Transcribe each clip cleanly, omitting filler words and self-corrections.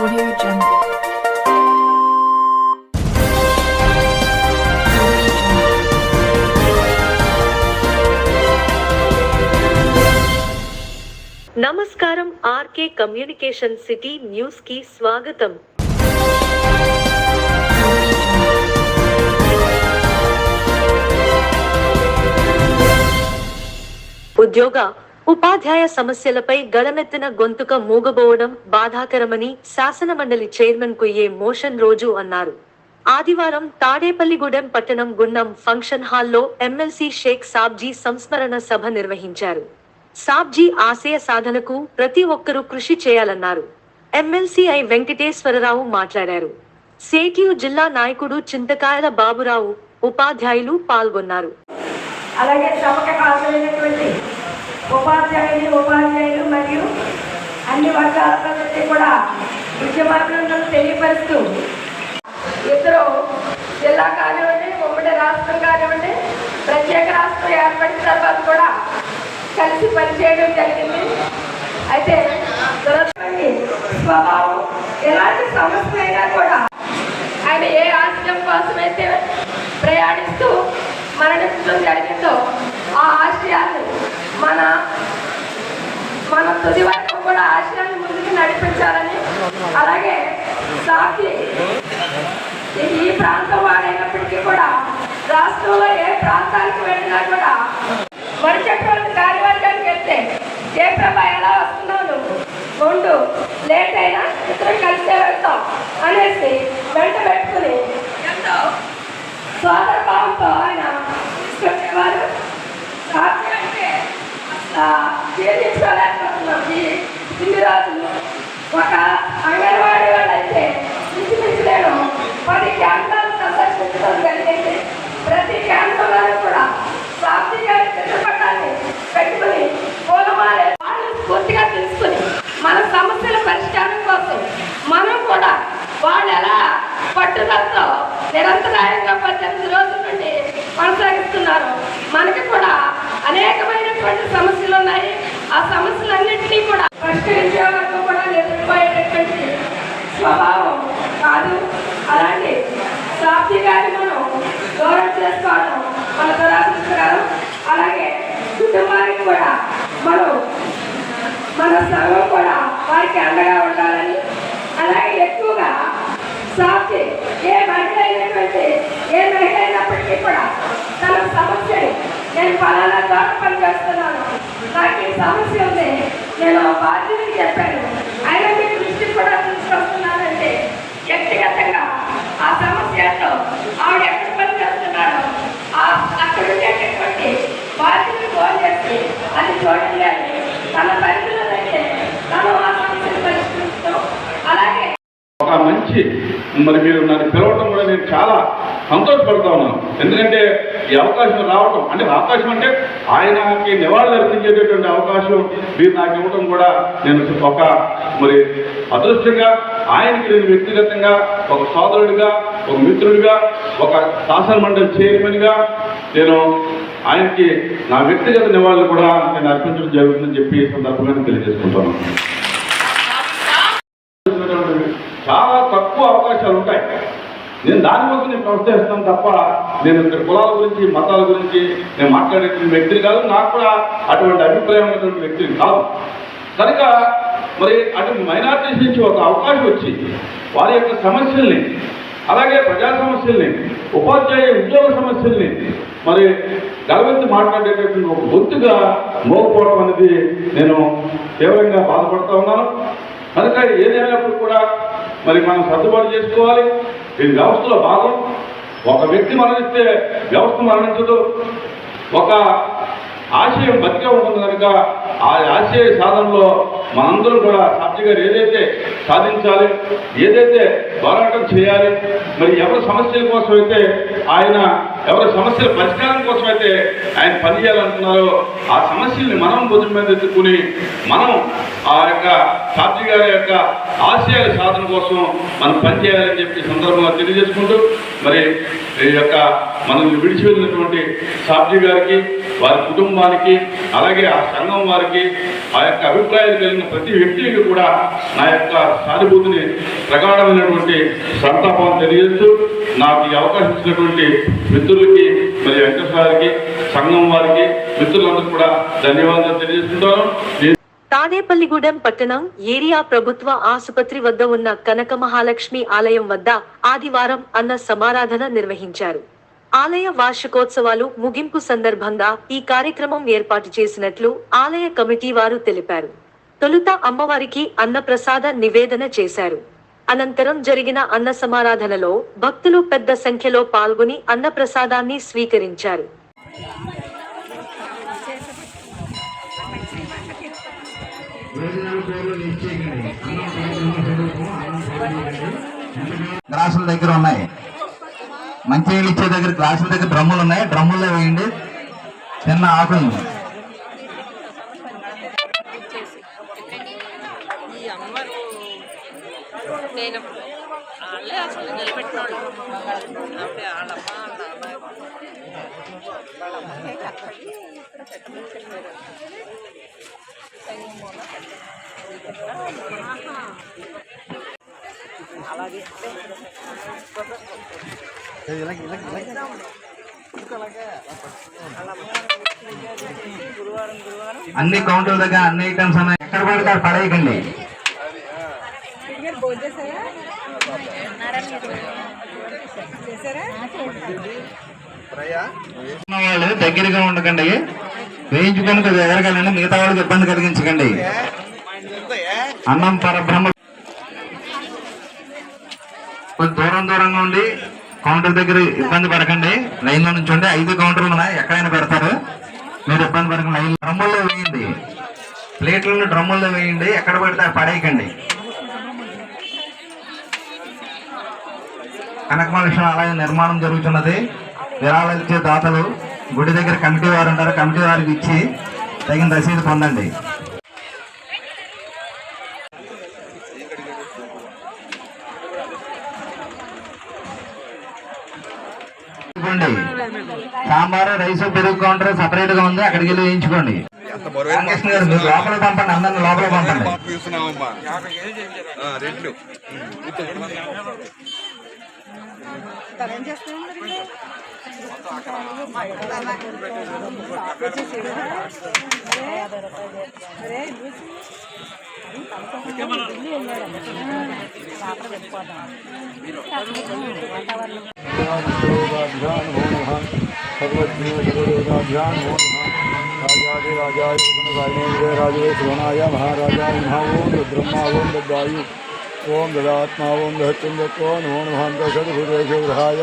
Audio Jungle. నమస్కారం RK communication city news కి స్వాగతం. ఉద్యోగ ఉపాధ్యాయ సమస్యలపై గళమెత్తిన గొంతుక మూగబోవడం బాధాకరమని శాసనమండలి చైర్మన్ కుయ్యే మోషన్ రోజు అన్నారు. ఆదివారం తాడేపల్లిగూడెం పట్టణం గున్నం ఫంక్షన్ హాల్లో ఎమ్మెల్సీ షేక్ సాబ్జీ సంస్మరణ సభ నిర్వహించారు. సాబ్జీ ఆశయ సాధనకు ప్రతి ఒక్కరూ కృషి చేయాలన్నారు. ఎమ్మెల్సీ ఐ వెంకటేశ్వరరావు మాట్లాడారు. సేటియు జిల్లా నాయకుడు చింతకాయల బాబురావు, ఉపాధ్యాయులు పాల్గొన్నారు. అలాగే సభకు హాజరైనటువంటి ఉపాధ్యాయులు మరియు అన్ని వర్గాల ప్రజలకి కూడా ఉద్యమాలను తెలియపరుస్తూ ఇద్దరు జిల్లా కానివ్వండి, ఉమ్మడి రాష్ట్రం కానివ్వండి, ప్రత్యేక రాష్ట్రం ఏర్పడిన తర్వాత కూడా కలిసి పనిచేయడం జరిగింది. అయితే స్వభావం ఎలాంటి సమస్య అయినా కూడా ఆయన ఏ ఆశయం కోసమైతే ప్రయాణిస్తూ మరణించడం జరిగిందో ఆ ఆశయాన్ని మన తుది వరకు కూడా ఆశయాన్ని ముందుకు నడిపించాలని, అలాగే సాక్షి ఈ ప్రాంతం వాడైనప్పటికీ కూడా రాష్ట్రంలో ఏ ప్రాంతానికి వెళ్ళినా కూడా మరుసటి కార్యవర్గానికి వెళ్తే ఏ ప్రభా ఎలా వస్తున్నావు నువ్వు ఉండు, లేట్ అయినా ఇద్దరు కలిసే వెళ్తాం అనేసి వెంట పెట్టుకుని ఎంతో సోదర భావంతో ఆయన తీసుకొచ్చేవారు. అంటే జీర్ణించుకోలేకపోతున్నాం ఇన్ని రోజులు. ఒక అంగన్వాడీ వాళ్ళైతే ఇంచుమించులేను 10 కేంద్రాలు సందర్శించడం జరిగింది. ప్రతి కేంద్రంలో కూడా సాక్షి గారి చిత్రపటాన్ని పెట్టుకుని పూలమాలే వాళ్ళు పూర్తిగా తెలుసుకుని మన సమస్యల పరిష్కారం కోసం మనం కూడా వాళ్ళు ఎలా పట్టుదలతో నిరంతరాయంగా 18 రోజుల నుండి కొనసాగిస్తున్నారు. మనకి కూడా అనేకమైనటువంటి సమస్యలు ఉన్నాయి. ఆ సమస్యలన్నింటినీ కూడా పరిష్కరించే వరకు కూడా ఎదుర్కోయేటటువంటి స్వభావం కాదు. అలాంటి సాక్షి గారి మనం గౌరవం చేసుకోవడం మన దురాదృష్టకరం. అలాగే కుటుంబానికి కూడా మన సంఘం కూడా వారికి అండగా ఉండాలని, అలాగే ఎక్కువగా సాక్షి ఏ మహిళ అయినప్పటికీ కూడా తన సమస్యని నేను ఫలానా చోట పనిచేస్తున్నాను, నాకు ఈ సమస్య ఉంది, నేను బాధ్యతకి చెప్పాను, అయినా మీ దృష్టికి కూడా తీసుకొస్తున్నానంటే వ్యక్తిగతంగా ఆ సమస్యతో ఆవిడ ఎక్కడ పని చేస్తున్నాడో అక్కడ ఉండేటటువంటి బాధ్యతను ఫోన్ చేసి అది చూడండి అని తన పరిధిలోనైతే తను ఆ సమస్యను పరిష్కరిస్తూ, అలాగే ఒక మంచి మీరు నన్ను పిలవటం కూడా నేను చాలా సంతోషపడతా ఉన్నాను. ఎందుకంటే ఈ అవకాశం రావటం అంటే అవకాశం అంటే ఆయనకి నివాళులు అర్పించేటటువంటి అవకాశం మీరు నాకు ఇవ్వటం కూడా నేను ఒక అదృష్టంగా ఆయనకి నేను వ్యక్తిగతంగా ఒక సోదరుడిగా, ఒక మిత్రుడిగా, ఒక శాసన మండలి చైర్మన్గా నేను ఆయనకి నా వ్యక్తిగత నివాళులు కూడా నేను అర్పించడం జరుగుతుందని చెప్పి ఈ సందర్భంగా తెలియజేసుకుంటాను. చాలా తక్కువ అవకాశాలు ఉంటాయి. నేను దానికోసం నేను ప్రోత్సహిస్తాను తప్ప నేను ఇక్కడ కులాల గురించి, మతాల గురించి నేను మాట్లాడేటువంటి వ్యక్తిని కాదు. నాకు కూడా అటువంటి అభిప్రాయం ఉన్నటువంటి వ్యక్తిని కాదు. కనుక అటు మైనారిటీస్ నుంచి ఒక అవకాశం వచ్చి వారి యొక్క సమస్యల్ని, అలాగే ప్రజా సమస్యల్ని, ఉపాధ్యాయ ఉద్యోగ సమస్యల్ని గలవెత్తి మాట్లాడేటటువంటి ఒక గొంతుగా మోకపోవడం అనేది నేను తీవ్రంగా బాధపడుతూ ఉన్నాను. కనుక ఏదైనప్పుడు కూడా మనం సర్దుబాటు చేసుకోవాలి. ఇది వ్యవస్థలో భాగం. ఒక వ్యక్తి మరణిస్తే వ్యవస్థ మరణించదు. ఒక ఆశయం బతికే ఉంటుంది కనుక ఆ ఆశయ సాధనలో మనందరం కూడా సాక్షి గారు ఏదైతే సాధించాలి, ఏదైతే పోరాటం చేయాలి, ఎవరి సమస్యల కోసం అయితే ఆయన, ఎవరి సమస్యల పరిష్కారం కోసం అయితే ఆయన పనిచేయాలనుకున్నారో ఆ సమస్యల్ని మనం భుజం మీద ఎత్తుకుని మనం ఆ యొక్క సాక్షి గారి యొక్క ఆశయాల సాధన కోసం మనం పనిచేయాలని చెప్పి సందర్భంగా తెలియజేసుకుంటూ ఈ యొక్క మనల్ని విడిచి వెళ్ళినటువంటి సాక్షి గారికి వారి కుటుంబానికి అలాగే ఆ సంఘం వారికి ఆ యొక్క అభిప్రాయాలు కలిగిన ప్రతి వ్యక్తికి కూడా నా యొక్క సానుభూతిని ప్రగాఢమైనటువంటి సంతాపం తెలియజేస్తూ నాకు ఈ అవకాశం ఇచ్చినటువంటి మిత్రులకి మరి వెంకటేశ్వర సంఘం వారికి మిత్రులందరూ కూడా ధన్యవాదాలు తెలియజేస్తుంటాను. తాడేపల్లిగూడెం పట్టణం ఏరియా ప్రభుత్వ ఆసుపత్రి వద్ద ఉన్న కనక మహాలక్ష్మి ఆలయం వద్ద ఆదివారం అన్న సమారాధన నిర్వహించారు. ఆలయ వార్షికోత్సవాలు ముగింపు సందర్భంగా ఈ కార్యక్రమం ఏర్పాటు చేసినట్లు ఆలయ కమిటీ వారు తెలిపారు. తొలుత అమ్మవారికి అన్నప్రసాద నివేదన చేశారు. అనంతరం జరిగిన అన్న సమారాధనలో భక్తులు పెద్ద సంఖ్యలో పాల్గొని అన్నప్రసాదాన్ని స్వీకరించారు. గ్లాసుల దగ్గర ఉన్నాయి, మంచినీళ్ళు ఇచ్చే దగ్గర గ్లాసుల దగ్గర డ్రమ్ములు ఉన్నాయి, డ్రమ్ముల్లో వేయండి. చిన్న ఆకులు అన్ని కౌంటర్ల దగ్గర అన్ని ఐటమ్స్ ఉన్నాయి. ఎక్కడ పడితే పడేయకండి. వాళ్ళు దగ్గరగా ఉండకండి, వేయించుకొని కొద్దిగా ఎదరగలండి, మిగతా వాళ్ళకి ఇబ్బంది కలిగించకండి. అన్నం పరబ్రహ్మ. కొంచెం దూరంగా ఉండి కౌంటర్ దగ్గర ఇబ్బంది పడకండి. లైన్లో నుంచి ఉండి 5 కౌంటర్లు ఉన్నాయి, ఎక్కడైనా పెడతారు, మీరు ఇబ్బంది పడకండి. లైన్ డ్రమ్ముల్లో వేయండి, ప్లేట్లను డ్రమ్ముల్లో వేయండి, ఎక్కడ పడితే పడేయకండి. కనకమహాలక్ష్మి ఆలయం నిర్మాణం జరుగుతున్నది. విరాళాలు ఇచ్చే దాతలు గుడి దగ్గర కమిటీ వారు ఉంటారు, కమిటీ వారికి ఇచ్చి తగిన రసీదు పొందండి. సాంబారు రైస్ పెరుగు కౌంటర్ సపరేట్ గా ఉంది, అక్కడికి వెళ్ళి వేయించుకోండి. రామకృష్ణ గారు మీరు లోపల పంపండి, అందరిని లోపల పంపండి. राजाय महाराजाय ओं रुद्रमा ओं दद्दायु ओं ददात्मा ओं दहचंदको नमो नमः सद्गुरुदेवग्रहाय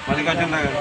मल्लिकार्जुन नगर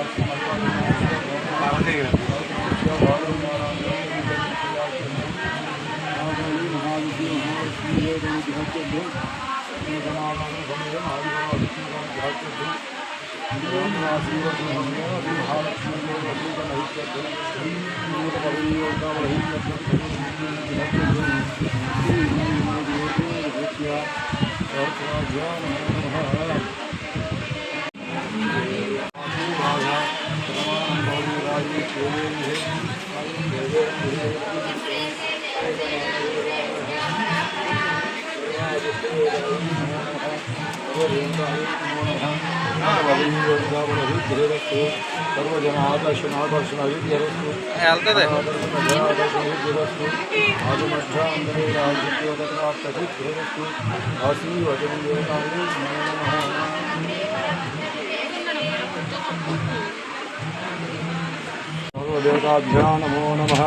सर्वदेवताभ्यां नमो नमः।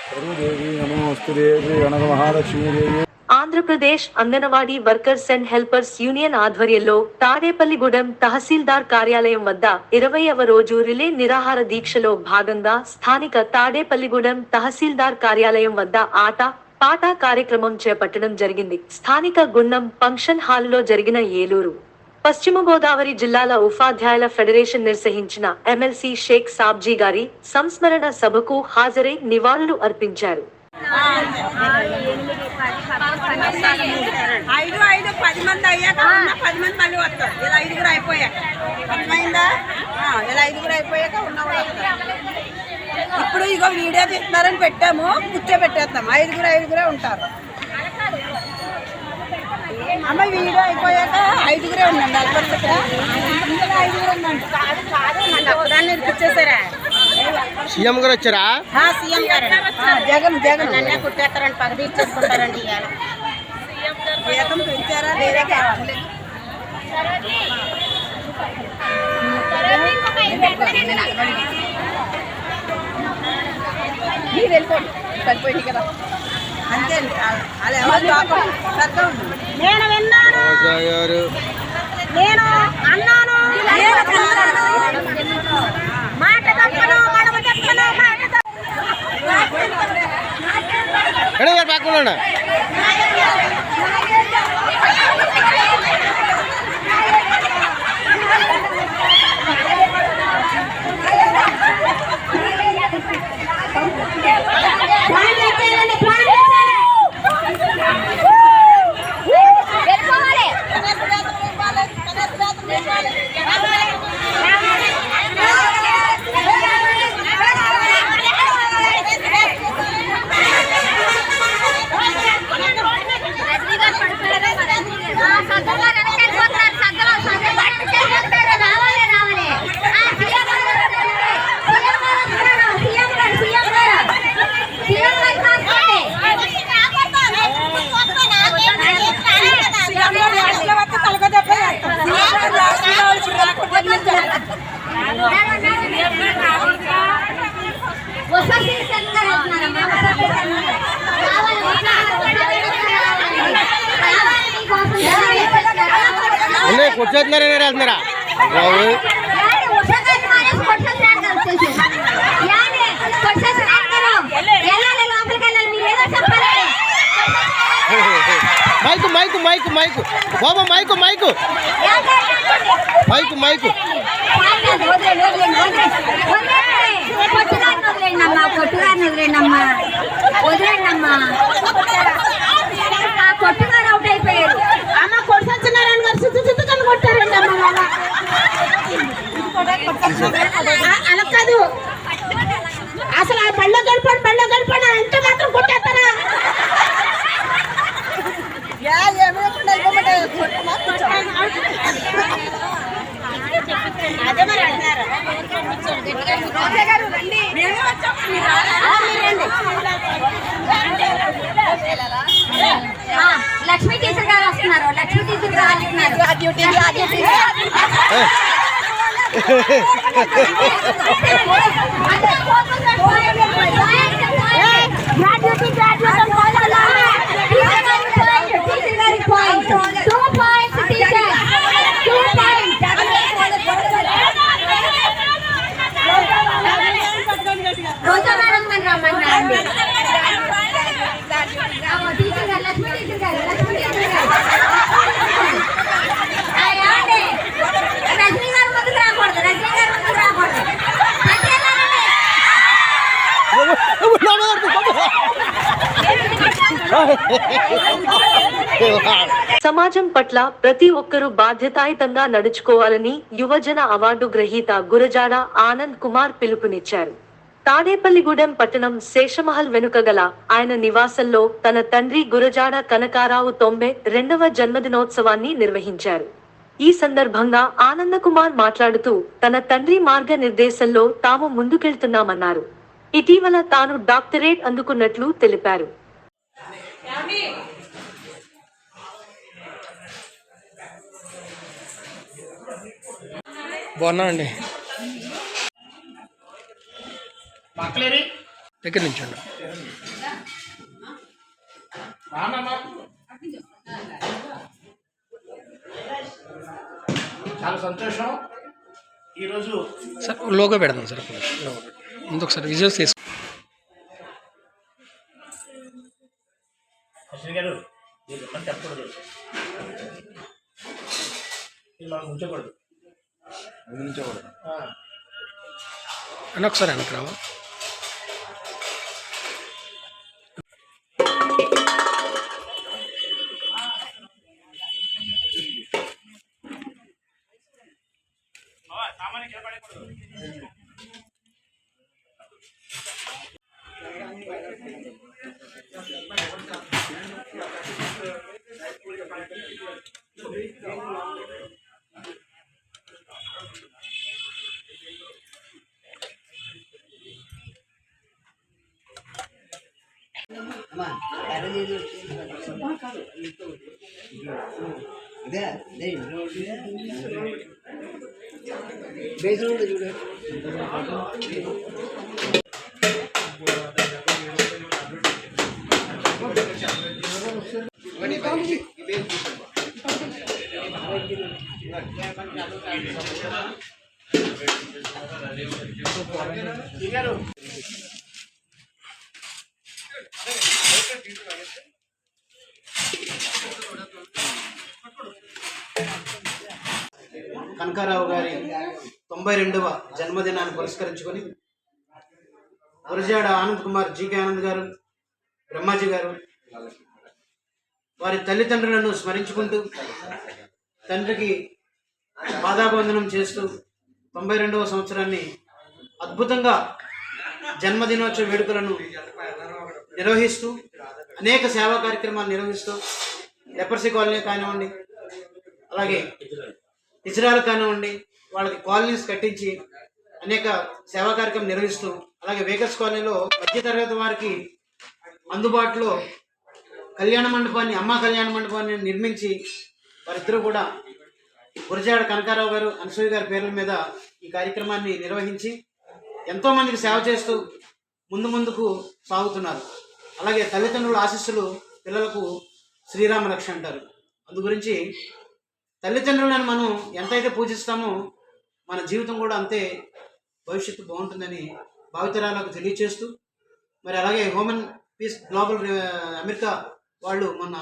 सर्वदेवी नमोस्तु देवी गणक Mahalakshmi Devi. Andhra Pradesh anganwadi workers and helpers union ఆధ్వర్యంలో తాడేపల్లిగూడెం తహసీల్దార్ కార్యాలయం వద్ద 20వ రోజు రిలే నిరాహార దీక్షలో భాగంగా స్థానిక తాడేపల్లిగూడెం తహసీల్దార్ కార్యాలయం వద్ద ఆట పాట కార్యక్రమం చేపట్టడం జరిగింది. స్థానిక గున్నం ఫంక్షన్ హాలులో జరిగిన ఏలూరు పశ్చిమ గోదావరి జిల్లాల ఉపాధ్యాయుల ఫెడరేషన్ నిర్వహించిన ఎమ్మెల్సీ షేక్ సాబ్జీ గారి సంస్మరణ సభకు హాజరై నివాళులు అర్పించారు. ఐదు 10 మంది అయ్యాక 10 మంది మళ్ళీ వస్తారు. ఇలా 5గురు అయిపోయాక అర్థమైందా? ఇలా 5గురు అయిపోయాక ఉన్నవాళ్ళు ఇప్పుడు ఇగో వీడియో తీస్తున్నారని పెట్టాము, కూర్చోబెట్టేస్తాం. 5గురే ఉంటారు. అమ్మ వీడియో అయిపోయాక 5గురే ఉండండి. అల్పరిగా 5గురు ఉండండి. దాన్ని ఇరికిచ్చేసారా? సీఎం గారు వచ్చారా? సీఎం గారు జగన్ నన్నే కుట్టేస్తారండి, పగ తీర్చేసుకుంటారండి. జీతం పెంచారా వేరే కావాలి. మీరు వెళ్ళిపోండి, సరిపోయింది కదా. అంతే అండి. అలా ఎవరు సరిగ్గా ఉంది. నేను విన్నాను, నేను అన్నాను, మాట తప్పను, మడమ చెప్పను, మాట పక్కన కూర్చోతున్నారా వెళ్తున్నారా? మైకు మైకు మైకు మైకు బాబా మైకు మైకు మైకు మైకు కొట్టుగారు అవుట్ అయిపోయారు. అమ్మ కొట్టినారాయణ గారు సిద్ధుకని కొట్టారండి అమ్మ. అలా కాదు, అసలు ఆ బళ్ళో గడిపాడు అంటే మాత్రం కొట్టేస్తారా? అదే మరి అంటున్నారు. లక్ష్మీ టీచర్ గారు వస్తున్నారు. లక్ష్మీ టీచర్ గారు రోజా మేడం గారు రమ్మన్నారండి. టీచర్ గారు లక్ష్మీ టీచర్ గారు రజనీ గారు ముందుకు రాకూడదు. సమాజం పట్ల ప్రతి ఒక్కరూ బాధ్యతాయుతంగా నడుచుకోవాలని యువజన అవార్డు గ్రహీత గురజాడ ఆనంద్ కుమార్ పిలుపునిచ్చారు. తాడేపల్లిగూడెం పట్టణం శేషమహల్ వెనుక గల ఆయన నివాసంలో తన తండ్రి గురజాడ కనకారావు 92వ జన్మదినోత్సవాన్ని నిర్వహించారు. ఈ సందర్భంగా ఆనందకుమార్ మాట్లాడుతూ తన తండ్రి మార్గనిర్దేశంలో తాము ముందుకెళ్తున్నామన్నారు. ఇటీవల తాను డాక్టరేట్ అందుకున్నట్లు తెలిపారు. బాగున్నానండి. దగ్గర నుంచి చాలా సంతోషం. ఈరోజు సార్ లోగో పెడదాం సార్. ముందు ఒకసారి విజువల్స్ తీసుకో. అశ్విని గారు మీరు ఎప్పుడు చెప్పకూడదు, మనం ఉంచకూడదు. అని ఒకసారి వెనక్కి రావా. కనకారావు గారి 92వ జన్మదినాన్ని పురస్కరించుకొని గురజాడ ఆనంద్ కుమార్ జీకే ఆనంద్ గారు, బ్రహ్మాజీ గారు వారి తల్లిదండ్రులను స్మరించుకుంటూ తండ్రికి పాదాభివందనం చేస్తూ 92వ సంవత్సరాన్ని అద్భుతంగా జన్మదినోత్సవ వేడుకలను నిర్వహిస్తూ అనేక సేవా కార్యక్రమాలు నిర్వహిస్తూ లెపర్సీ కాలనీ కానివ్వండి, అలాగే ఇజ్రాయల్ కానివ్వండి, వాళ్ళకి కాలనీస్ కట్టించి అనేక సేవా కార్యక్రమం నిర్వహిస్తూ, అలాగే వేకర్స్ కాలనీలో మధ్యతరగతి వారికి అందుబాటులో కళ్యాణ మండపాన్ని, అమ్మ కళ్యాణ మండపాన్ని నిర్మించి వారిద్దరూ కూడా గురజాడ కనకారావు గారు, అనసూయ గారి పేర్ల మీద ఈ కార్యక్రమాన్ని నిర్వహించి ఎంతోమందికి సేవ చేస్తూ ముందుకు సాగుతున్నారు. అలాగే తల్లిదండ్రుల ఆశీస్సులు పిల్లలకు శ్రీరామ రక్ష అంటారు. అందు గురించి తల్లిదండ్రులను మనం ఎంతైతే పూజిస్తామో మన జీవితం కూడా అంతే భవిష్యత్తు బాగుంటుందని భావితరాలకు తెలియచేస్తూ, మరి అలాగే హ్యూమన్ పీస్ గ్లోబల్ అమెరికా వాళ్ళు మొన్న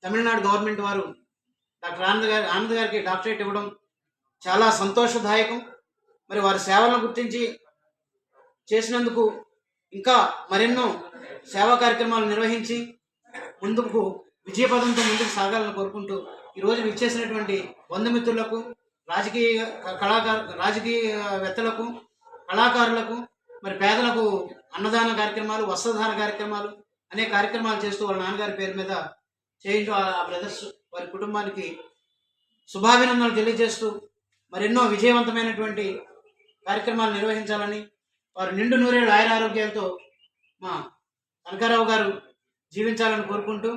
తమిళనాడు గవర్నమెంట్ వారు డాక్టర్ ఆనంద్ గారికి డాక్టరేట్ ఇవ్వడం చాలా సంతోషదాయకం. మరి వారి సేవలను గుర్తించి చేసినందుకు ఇంకా మరెన్నో సేవా కార్యక్రమాలు నిర్వహించి ముందుకు విజయపదంతో ముందుకు సాగాలని కోరుకుంటూ ఈరోజు విచ్చేసినటువంటి బంధుమిత్రులకు, రాజకీయవేత్తలకు, కళాకారులకు, మరి పేదలకు అన్నదాన కార్యక్రమాలు, వస్త్రదాన కార్యక్రమాలు అనేక కార్యక్రమాలు చేస్తూ వాళ్ళ నాన్నగారి పేరు మీద చేయించు ఆ బ్రదర్స్ వారి కుటుంబానికి శుభాభినందనలు తెలియజేస్తూ మరెన్నో విజయవంతమైనటువంటి కార్యక్రమాలు నిర్వహించాలని, వారు నిండు నూరేళ్ళు ఆయురారోగ్యాలతో మా కనకారావు గారు జీవించాలని కోరుకుంటూ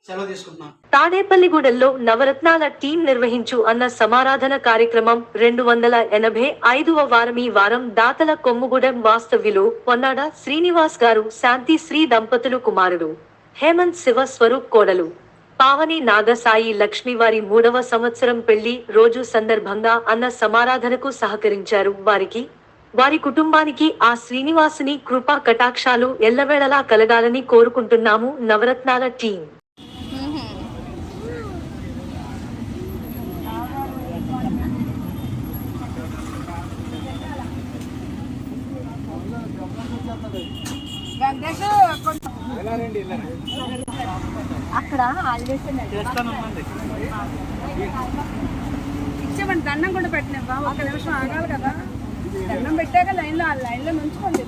సెలవు తీసుకుంటున్నాం. తాడేపల్లిగూడెంలో నవరత్నాల టీం నిర్వహించు అన్న సమారాధన కార్యక్రమం 285వ వారం. ఈ వారం దాతల కొమ్ముగూడెం వాస్తవ్యులు పొన్నాడ శ్రీనివాస్ గారు, శాంతి శ్రీ దంపతులు కుమారుడు హేమంత్ శివ స్వరూప్ కోడలు పావని నాగసాయి లక్ష్మి వారి 3వ సంవత్సరం పెళ్లి రోజు సందర్భంగా అన్న సమారాధనకు సహకరించారు. వారికి, వారి కుటుంబానికి ఆ శ్రీనివాసుని కృపా కటాక్షాలు ఎల్లవేళలా కలగాలని కోరుకుంటున్నాము. నవరత్నాల టీం. అక్కడ ఇచ్చేమని దండం కూడా పెట్టినవా? ఒక నిమిషం ఆగాలి కదా, దండం పెట్టాక లైన్లో నుంచుకోండి.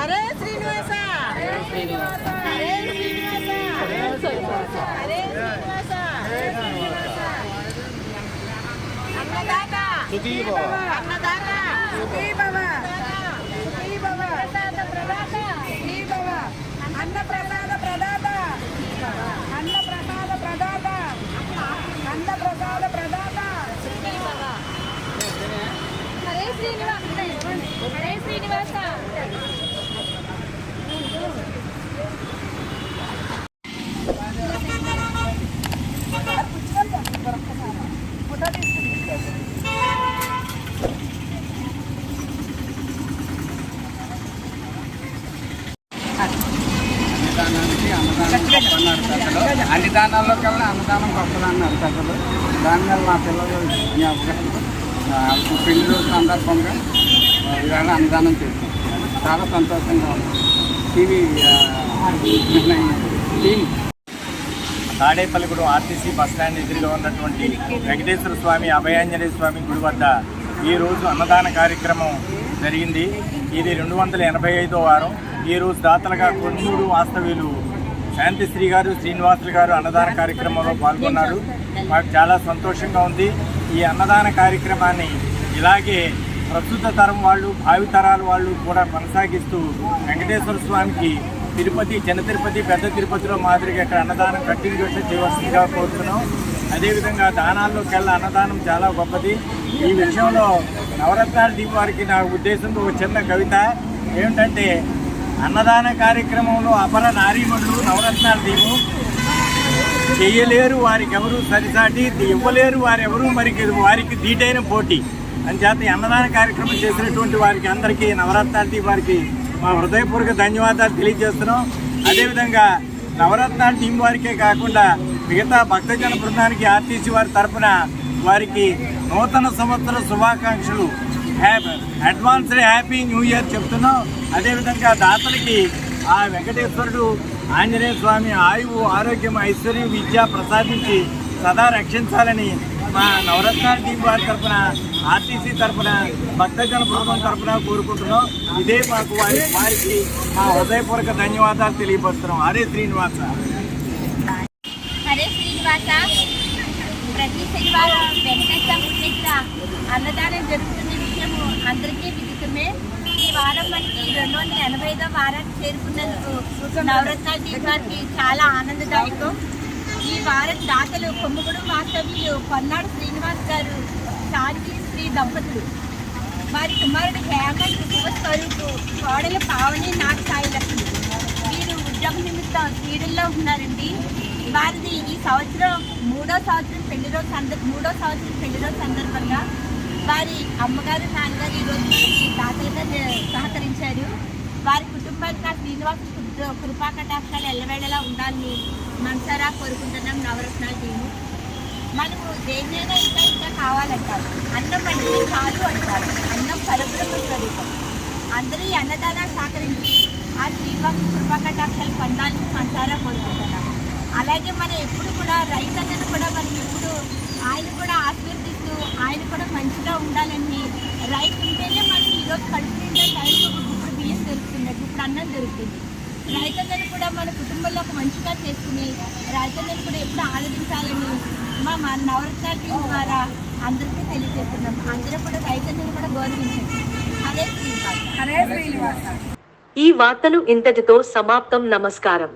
హరే శ్రీనివాస, హరే శ్రీనివాస, హరే శ్రీనివాస, హరే శ్రీనివాస, హరే శ్రీనివాస, హరే శ్రీనివాస. అన్నదాత సుఖీ భవ, అన్నదాత సుఖీ భవ, సుఖీ భవ, ప్రసాద ప్రదాత సుఖీ భవ, అన్న ప్రసాద ప్రదాత, అన్న ప్రసాద ప్రదాత, అన్న ప్రసాద ప్రదాత సుఖీ భవ. హరే శ్రీనివాస, హరే శ్రీనివాస. అన్నదానానికి అన్నదానం గొప్ప అన్నారు పెద్దలు. అన్ని దానాల్లో కల్లా అన్నదానం గొప్పదన్నారు పెద్దలు. దాని మీద మా పిల్లలు పెళ్లి రోజు సందర్భంగా ఇవాళ అన్నదానం చేస్తాం. చాలా సంతోషంగా ఉంది. టీం తాడేపల్లిగూడెం ఆర్టీసీ బస్టాండ్ ఎదురుగా ఉన్నటువంటి వెంకటేశ్వర స్వామి అభయాంజనేయ స్వామి గుడి వద్ద ఈరోజు అన్నదాన కార్యక్రమం జరిగింది. ఇది 285వ వారం. ఈరోజు దాతలుగా కొన్నూరు వాస్తవ్యులు శాంతిశ్రీ గారు, శ్రీనివాసులు గారు అన్నదాన కార్యక్రమంలో పాల్గొన్నారు. మాకు చాలా సంతోషంగా ఉంది. ఈ అన్నదాన కార్యక్రమాన్ని ఇలాగే ప్రస్తుత తరం వాళ్ళు, భావితరాల వాళ్ళు కూడా కొనసాగిస్తూ వెంకటేశ్వర స్వామికి తిరుపతి, చిన్న తిరుపతి, పెద్ద తిరుపతిలో మాదిరిగా ఇక్కడ అన్నదానం కంటిన్యూషన్ చేయవలసిందిగా కోరుతున్నాం. అదేవిధంగా దానాల్లోకి వెళ్ళి అన్నదానం చాలా గొప్పది. ఈ విషయంలో నవరత్నాల దీపం వారికి నా ఉద్దేశంతో ఒక చిన్న కవిత ఏమిటంటే, అన్నదాన కార్యక్రమంలో అపర నారీమణులు నవరత్నాల దీపం చెయ్యలేరు వారికి ఎవరు సరిసాటి, ఇవ్వలేరు వారెవరు వారికి ధీటైన పోటీ అని చేత ఈ అన్నదాన కార్యక్రమం చేసినటువంటి వారికి అందరికీ నవరత్నాల దీపం వారికి మా హృదయపూర్వక ధన్యవాదాలు తెలియజేస్తున్నాం. అదేవిధంగా నవరత్నాల టీం వారికే కాకుండా మిగతా భక్తజన బృందానికి ఆర్టీసీ వారి తరఫున వారికి నూతన సంవత్సర శుభాకాంక్షలు, అడ్వాన్స్డ్ హ్యాపీ న్యూ ఇయర్ చెప్తున్నాం. అదేవిధంగా దాతలకి ఆ వెంకటేశ్వరుడు ఆంజనేయ స్వామి ఆయువు, ఆరోగ్యం, ఐశ్వర్యం, విద్య ప్రసాదించి సదా రక్షించాలని మా నవరత్నాల టీం వారి తరఫున, ఆర్టీసీ తరఫున, భక్తజన బృందం తరఫున కోరుకుంటున్నాం. ఇదే మాకు వారికి మా హృదయపూర్వక ధన్యవాదాలు తెలియపరుస్తున్నాం. హరే శ్రీనివాస. హరే శ్రీనివాస. ప్రతి శనివారం వెంకటేశ్వర పుట్టిన అన్నదానం జరుగుతున్న విషయము అందరికీ విదితమే. ఈ వారం మనకి 285వ వారానికి చేరుకున్నందుకు నవరత్నాల దీపానికి చాలా ఆనందదాయకం. ఈ వారం దాతలు కొమ్మగూడెం వాస్తవ్యులు పన్నాడు శ్రీనివాస్ గారు, శాంతి శ్రీ దంపతులు, వారి కుమారుడు హేమంత్ శివస్వరూపు, కోడల పావని నాటి సాయి లక్ష్మి. వీరు ఉద్యోగ నిమిత్తం క్రీడల్లో ఉన్నారండి. వారిది ఈ సంవత్సరం మూడో సంవత్సరం పెళ్లి రోజు సందర్భంగా వారి అమ్మగారు, నాన్నగారు ఈరోజు దాతలుగా సహకరించారు. వారి కుటుంబానికి ఆ శ్రీనివాస కృపా కటాక్షాలు ఎల్లవేళలా ఉండాలని మనసారా కోరుకుంటున్నాం. నవరత్నాల టీము మనము దేన్నైనా ఇంకా కావాలంటారు. అన్నం అంటే చాలు అంటారు. అన్నం పరబ్రహ్మ స్వరూపం. అందరూ ఈ అన్నదానాలు సహకరించి ఆ శ్రీనివాస కృపా కటాక్షాలు పొందాలని మనసారా కోరుకుంటున్నాం. అలాగే మనం ఎప్పుడు కూడా రైతులను కూడా మనం ఎప్పుడు ఆయన కూడా ఆశీర్వదిస్తూ ఆయన కూడా మంచిగా ఉండాలని, రైతు ఉంటేనే మనకి ఈరోజు కడుపు నిండా టైంకి ఒక గుప్పుడు బియ్యం దొరుకుతుంది, ఇప్పుడు అన్నం దొరుకుతుంది. రైతులను కూడా మన కుటుంబంలో ఒక మంచిగా చేసుకుని రైతులను కూడా ఎప్పుడు ఆదరించాలని మా నవరత్నాల టీం ద్వారా అందరికీ తెలియజేస్తున్నాం. అందరూ కూడా రైతులను కూడా గౌరవించండి. హరే శ్రీనివాస. హరే శ్రీనివాస. ఈ వార్తలు ఇంతటితో సమాప్తం. నమస్కారం.